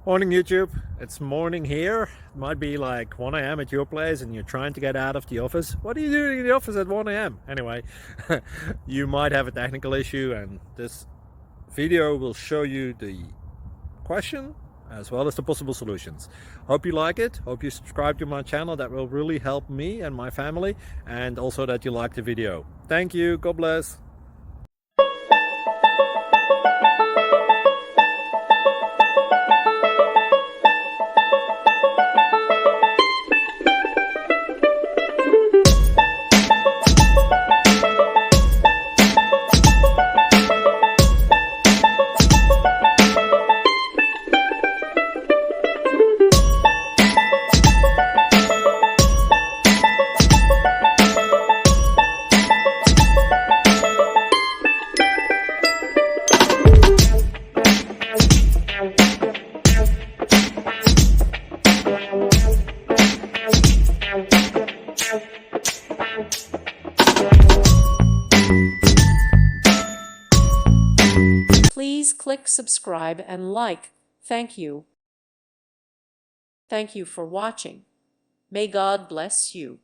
Morning YouTube, it's morning here. It might be like 1 a.m. at your place and you're trying to get out of the office. What are you doing in the office at 1 a.m.? Anyway, you might have a technical issue and this video will show you the question as well as the possible solutions. Hope you like it, hope you subscribe to my channel. That will really help me and my family, and also that you like the video. Thank you, God bless. Please click subscribe and like. Thank you. Thank you for watching. May God bless you.